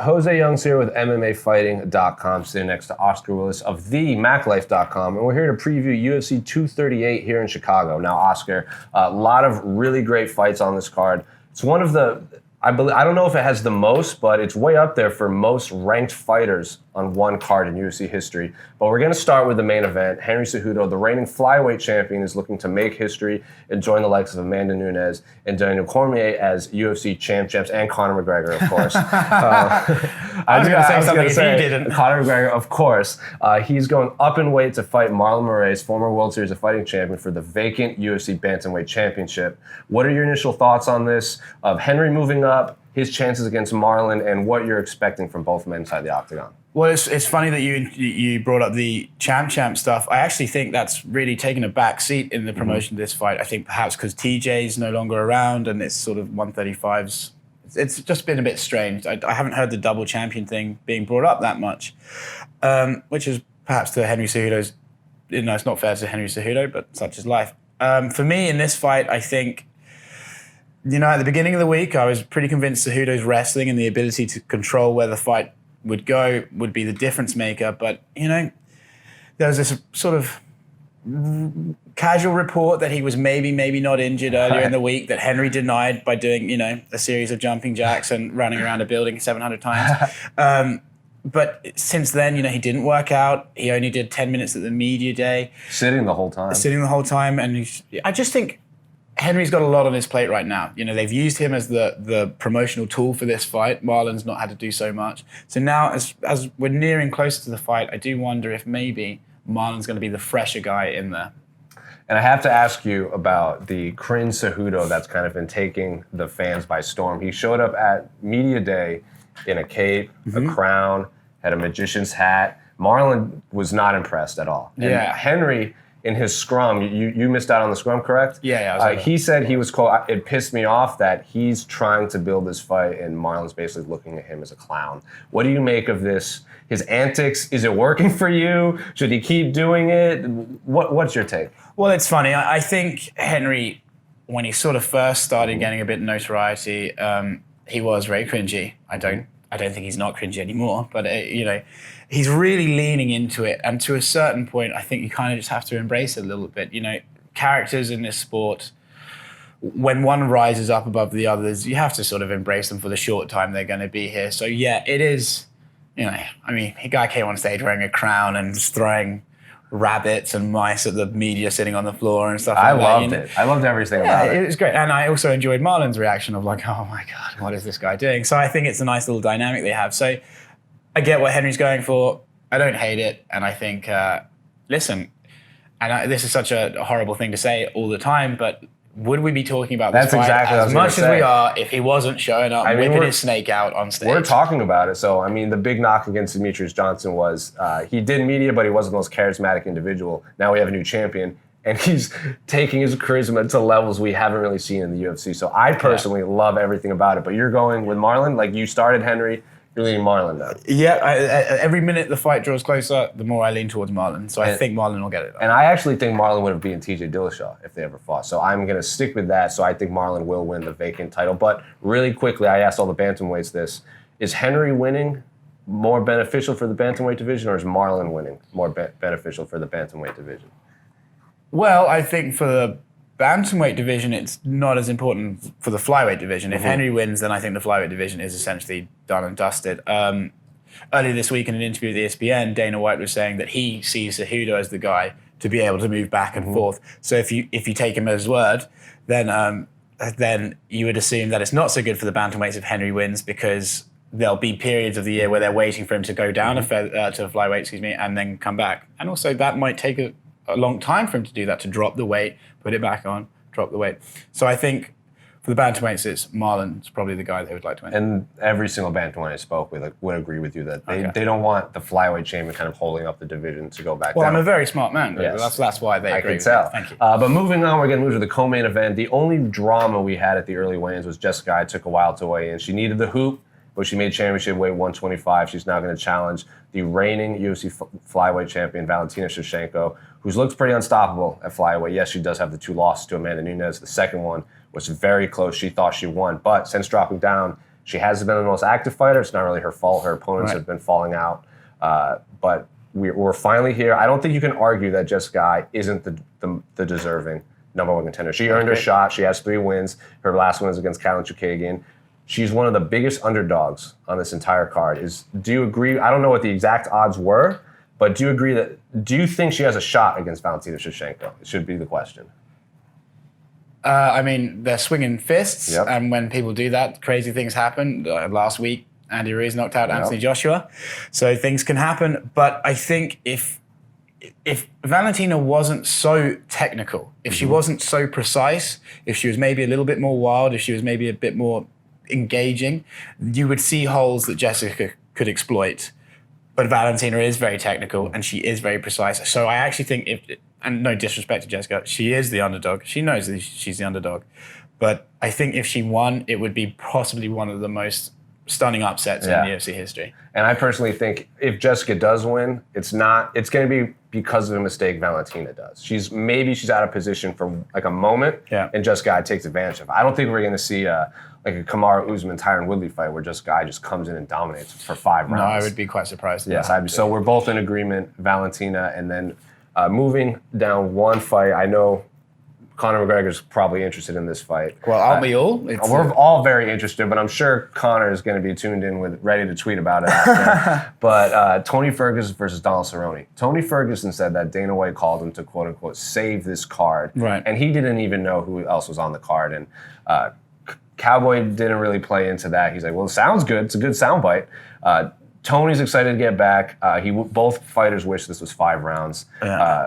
Jose Young's here with MMAfighting.com, sitting next to Oscar Willis of TheMacLife.com, and we're here to preview UFC 238 here in Chicago. Now, Oscar, a lot of really great fights on this card. It's one of the, I don't know if it has the most, but it's way up there for most ranked fighters on one card in UFC history. But we're going to start with the main event. Henry Cejudo, the reigning flyweight champion, is looking to make history and join the likes of Amanda Nunes and Daniel Cormier as UFC champs, and Conor McGregor, of course. I was going to say something if he didn't. Conor McGregor, of course. He's going up in weight to fight Marlon Moraes, former World Series of Fighting champion, for the vacant UFC Bantamweight Championship. What are your initial thoughts on this, of Henry moving up, his chances against Marlon, and what you're expecting from both men inside the octagon? Well, it's funny that you brought up the champ stuff. I actually think that's really taken a back seat in the promotion of this fight. I think perhaps because TJ's no longer around and it's sort of 135s. It's just been a bit strange. I haven't heard the double champion thing being brought up that much, which is perhaps to Henry Cejudo's, it's not fair to Henry Cejudo, but such is life. For me, in this fight, I think, at the beginning of the week, I was pretty convinced Cejudo's wrestling and the ability to control where the fight would go would be the difference maker. But, there was this sort of casual report that he was maybe not injured earlier in the week, that Henry denied by doing, a series of jumping jacks and running around a building 700 times. But since then, he didn't work out. He only did 10 minutes at the media day. Sitting the whole time. And I just think Henry's got a lot on his plate right now. They've used him as the promotional tool for this fight. Marlon's not had to do so much. So now, as we're nearing closer to the fight, I do wonder if maybe Marlon's going to be the fresher guy in there. And I have to ask you about the cringe Cejudo that's kind of been taking the fans by storm. He showed up at media day in a cape, a crown, had a magician's hat. Marlon was not impressed at all. And Henry, in his scrum, you missed out on the scrum, correct? Yeah. He said he was cool. It pissed me off that he's trying to build this fight and Marlon's basically looking at him as a clown. What do you make of this? His antics, is it working for you? Should he keep doing it? What's your take? Well, it's funny. I think Henry, when he sort of first started getting a bit of notoriety, he was very cringy. I don't think he's not cringy anymore, but he's really leaning into it. And to a certain point, I think you kind of just have to embrace it a little bit. Characters in this sport, when one rises up above the others, you have to sort of embrace them for the short time they're going to be here. So yeah, it is, a guy came on stage wearing a crown and just throwing rabbits and mice at the media sitting on the floor and stuff like that. I loved it. I loved everything about it. It was great. And I also enjoyed Marlon's reaction of like, oh my God, what is this guy doing? So I think it's a nice little dynamic they have. So I get what Henry's going for. I don't hate it. And I think, listen, this is such a horrible thing to say all the time, but would we be talking about this fight as much as we are if he wasn't showing up, whipping his snake out on stage? We're talking about it. So, the big knock against Demetrius Johnson was he did media, but he wasn't the most charismatic individual. Now we have a new champion, and he's taking his charisma to levels we haven't really seen in the UFC. So I personally love everything about it. But you're going with Marlon? Like, you started Henry, you're leaning Marlon now. Yeah, every minute the fight draws closer, the more I lean towards Marlon. So I think Marlon will get it. And I actually think Marlon would have beaten TJ Dillashaw if they ever fought. So I'm going to stick with that. So I think Marlon will win the vacant title. But really quickly, I asked all the bantamweights this. Is Henry winning more beneficial for the bantamweight division, or is Marlon winning more beneficial for the bantamweight division? Well, I think for the bantamweight division, it's not as important for the flyweight division. If Henry wins, then I think the flyweight division is essentially done and dusted. Earlier this week in an interview with ESPN, Dana White was saying that he sees Cejudo as the guy to be able to move back and forth. So if you take him at his word, then you would assume that it's not so good for the bantamweights if Henry wins, because there'll be periods of the year where they're waiting for him to go down to flyweight, and then come back. And also that might take a long time for him to do that, to drop the weight, put it back on, drop the weight. So I think for the bantamweights, it's Marlon's probably the guy they would like to win. And every single bantamweight I spoke with would agree with you that they don't want the flyweight champion kind of holding up the division to go back down. Well, I'm a very smart man. Yes. That's why they agree. I can tell. Thank you. But moving on, we're going to move to the co-main event. The only drama we had at the early weigh-ins was Jessica Eye took a while to weigh in. She needed the hoop, but she made championship weight 125. She's now going to challenge the reigning UFC flyweight champion, Valentina Shevchenko, who's looked pretty unstoppable at flyweight. Yes, she does have the 2 losses to Amanda Nunes. The second one was very close. She thought she won, but since dropping down, She hasn't been the most active fighter. It's not really her fault. Her opponents have been falling out. But we're finally here. I don't think you can argue that Jessica Eye isn't the deserving #1 contender. She earned her shot. She has 3 wins. Her last win is against Katlyn Chookagian. She's one of the biggest underdogs on this entire card. Do you agree? I don't know what the exact odds were, but do you think she has a shot against Valentina Shevchenko? It should be the question. I mean, they're swinging fists, and when people do that, crazy things happen. Last week, Andy Ruiz knocked out Anthony Joshua, so things can happen. But I think if Valentina wasn't so technical, if she wasn't so precise, if she was maybe a little bit more wild, if she was maybe a bit more engaging, you would see holes that Jessica could exploit. But Valentina is very technical and she is very precise. So I actually think and no disrespect to Jessica, she is the underdog. She knows that she's the underdog. But I think if she won, it would be possibly one of the most stunning upsets in UFC history. And I personally think if Jessica does win, it's going to be because of a mistake Valentina does. She's out of position for like a moment, and Jessica takes advantage of it. I don't think we're going to see like a Kamaru Usman Tyron Woodley fight where Jessica just comes in and dominates for 5 rounds. No, I would be quite surprised. Yes, so we're both in agreement, Valentina, and then moving down one fight. I know Conor McGregor's probably interested in this fight. Well, aren't we all? We're all very interested, but I'm sure Conor is going to be tuned in ready to tweet about it after. But Tony Ferguson versus Donald Cerrone. Tony Ferguson said that Dana White called him to quote unquote save this card, and he didn't even know who else was on the card. And Cowboy didn't really play into that. He's like, well, it sounds good. It's a good soundbite. Tony's excited to get back. Both fighters wish this was 5 rounds.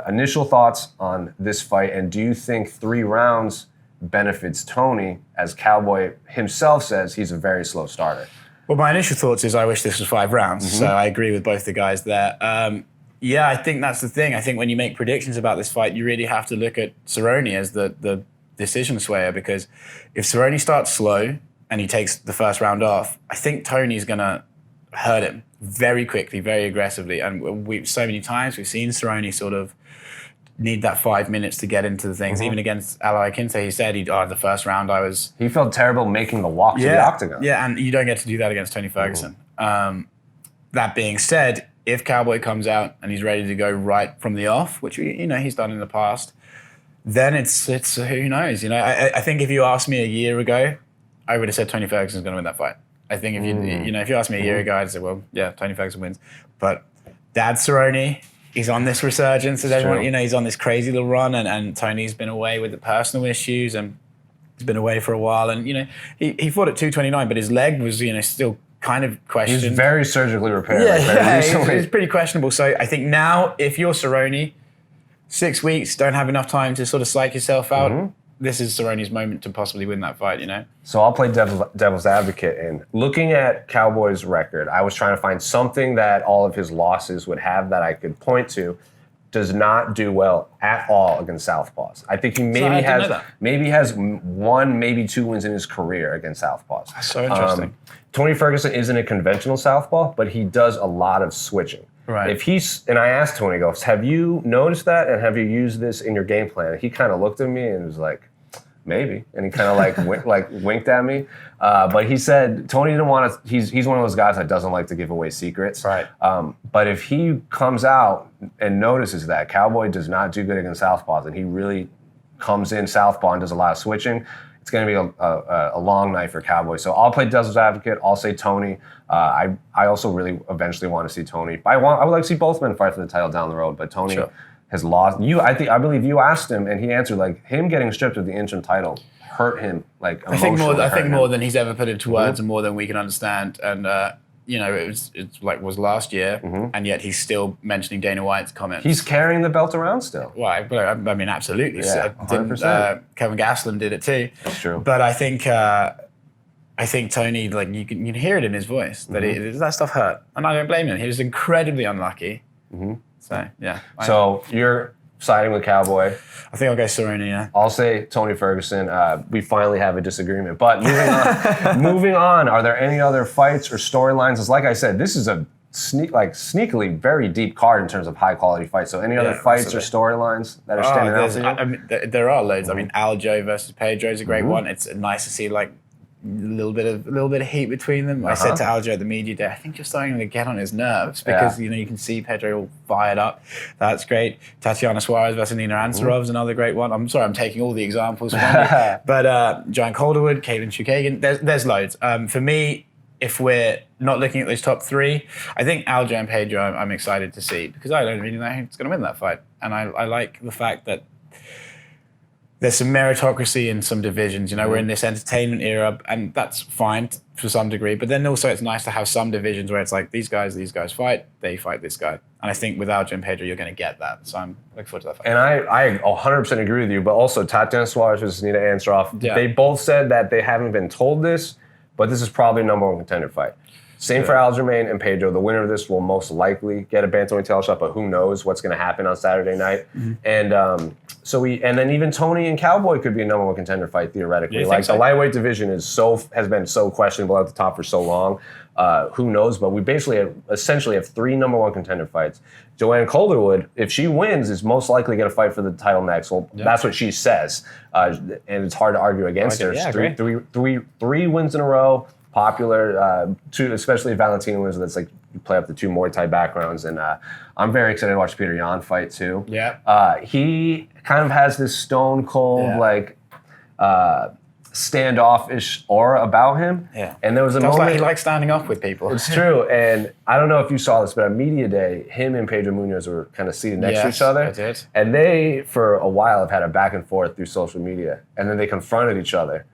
Initial thoughts on this fight, and do you think 3 rounds benefits Tony, as Cowboy himself says he's a very slow starter? Well, my initial thoughts is I wish this was 5 rounds, so I agree with both the guys there. I think that's the thing. I think when you make predictions about this fight, you really have to look at Cerrone as the decision swayer, because if Cerrone starts slow and he takes the first round off, I think Tony's going to hurt him very quickly, very aggressively. And so many times we've seen Cerrone sort of need that 5 minutes to get into the things. Even against Aloy Kinte, he said the first round he felt terrible making the walk to the octagon. Yeah, and you don't get to do that against Tony Ferguson. That being said, if Cowboy comes out and he's ready to go right from the off, which he's done in the past, then it's who knows. I think if you asked me a year ago, I would have said Tony Ferguson's going to win that fight. I think if you asked me a year ago, I'd say, well, yeah, Tony Ferguson wins. But Dad Cerrone, he's on this resurgence, as everyone, he's on this crazy little run, and Tony's been away with the personal issues, and he's been away for a while, and he fought at 229, but his leg was still kind of questioned. He's very surgically repaired. It's pretty questionable. So I think now, if you're Cerrone, 6 weeks, don't have enough time to sort of psych yourself out. This is Cerrone's moment to possibly win that fight, So I'll play devil's advocate. And looking at Cowboy's record, I was trying to find something that all of his losses would have that I could point to. Does not do well at all against southpaws. I think he maybe has 1, maybe 2 wins in his career against southpaws. That's so interesting. Tony Ferguson isn't a conventional southpaw, but he does a lot of switching. Right. And I asked Tony, have you noticed that, and have you used this in your game plan? And he kind of looked at me and was like, maybe, and he kind of winked at me. But he said Tony didn't want to. He's one of those guys that doesn't like to give away secrets. Right. But if he comes out and notices that Cowboy does not do good against southpaws, and he really comes in southpaw and does a lot of switching, it's going to be a long night for Cowboy. So I'll play devil's advocate. I'll say Tony. I also really eventually want to see Tony. But I would like to see both men fight for the title down the road. But Tony has lost. I believe you asked him, and he answered like him getting stripped of the interim title hurt him emotionally. I think more than he's ever put into words, and more than we can understand. And it's was last year, and yet he's still mentioning Dana White's comments. He's carrying the belt around still. Well, I mean, absolutely. Yeah, 100%. Kevin Gastelum did it too. That's true. But I think Tony, you can hear it in his voice that that stuff hurt, and I don't blame him. He was incredibly unlucky. So yeah. So you're siding with Cowboy. I think I'll go Cerrone. Yeah. I'll say Tony Ferguson. We finally have a disagreement. But moving on. Are there any other fights or storylines? As like I said, this is a sneakily very deep card in terms of high quality fights. So any other fights or storylines that are standing out to you? I mean, there are loads. I mean, Aljo versus Pedro is a great one. It's nice to see little bit of heat between them. I said to Aljo at the media day, I think you're starting to get on his nerves because you can see Pedro all fired up. That's great. Tatiana Suarez versus Nina Ansarov's another great one. I'm sorry, I'm taking all the examples from you. But Joanne Calderwood, Caitlin Chukagian, there's loads. For me, if we're not looking at those top three, I think Aljo and Pedro I'm excited to see because I don't really know who's going to win that fight. And I like the fact that there's some meritocracy in some divisions. We're in this entertainment era, and that's fine to some degree. But then also it's nice to have some divisions where it's like these guys fight, they fight this guy. And I think with Aljo and Pedro, you're going to get that. So I'm looking forward to that fight. And I 100% agree with you. But also Tatiana Suarez versus Nina Ansaroff, they both said that they haven't been told this, but this is probably a number one contender fight. Same for Aljamain and Pedro. The winner of this will most likely get a bantamweight title shot, but who knows what's going to happen on Saturday night. And and then even Tony and Cowboy could be a number one contender fight theoretically. Like the lightweight division has been so questionable at the top for so long. Who knows? But we basically essentially have three number one contender fights. Joanne Calderwood, if she wins, is most likely going to fight for the title next. Well, that's what she says, and it's hard to argue against her. Yeah, three wins in a row. Popular, especially Valentina wins. That's like you play up the two Muay Thai backgrounds, and I'm very excited to watch Peter Yan fight too. Yeah, he kind of has this stone cold standoffish aura about him. Yeah, and there was a moment like he likes standing up with people. It's true, and I don't know if you saw this, but at media day, him and Pedro Munoz were kind of seated next to each other. I did. And they, for a while, have had a back and forth through social media, and then they confronted each other.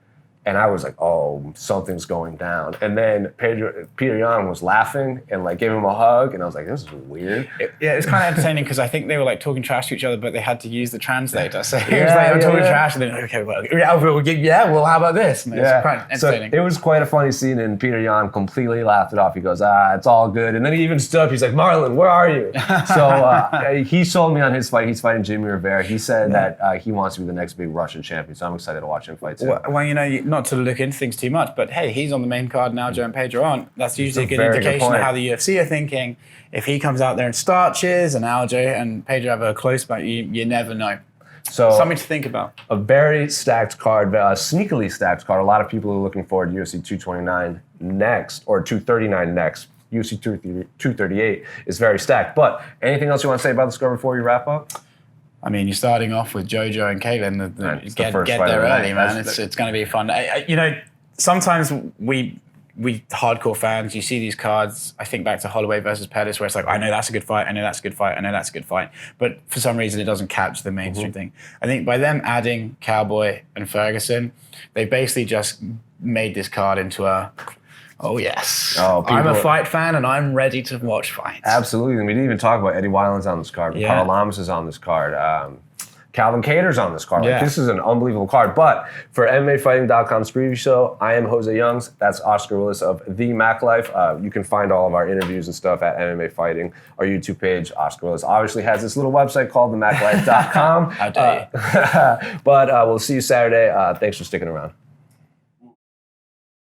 And I was like, oh, something's going down. And then Peter Yan was laughing and like gave him a hug. And I was like, this is weird. It's kind of entertaining because I think they were like talking trash to each other, but they had to use the translator. So it was like, I'm talking trash. And then, okay, well, how about this? And it was quite entertaining. So it was quite a funny scene. And Peter Yan completely laughed it off. He goes, it's all good. And then he even stood up. He's like, Marlon, where are you? So he sold me on his fight. He's fighting Jimmy Rivera. He said that he wants to be the next big Russian champion. So I'm excited to watch him fight too. Well, not to look into things too much, but hey, he's on the main card now. Joe and Pedro aren't. That's usually a good indication of how the UFC are thinking. If he comes out there and starches, and Aljo and Pedro have a close fight, you never know. So something to think about. A very stacked card, sneakily stacked card. A lot of people are looking forward to UFC 229 next, or 239 next. UFC 238 is very stacked. But anything else you want to say about this card before we wrap up? I mean, you're starting off with JoJo and Caitlin. Get there early, man. It's going to be fun. Sometimes we hardcore fans, you see these cards. I think back to Holloway versus Pettis, where it's like, I know that's a good fight. I know that's a good fight. I know that's a good fight. But for some reason, it doesn't catch the mainstream thing. I think by them adding Cowboy and Ferguson, they basically just made this card into a... Oh, yes. I'm a fight fan, and I'm ready to watch fights. Absolutely. And we didn't even talk about Eddie Wineland's on this card. Carl Lamas is on this card. Calvin Cater's on this card. Like, this is an unbelievable card. But for MMAfighting.com's preview show, I am Jose Youngs. That's Oscar Willis of TheMacLife. You can find all of our interviews and stuff at MMA Fighting. Our YouTube page, Oscar Willis, obviously has this little website called TheMacLife.com. How dare you. But we'll see you Saturday. Thanks for sticking around.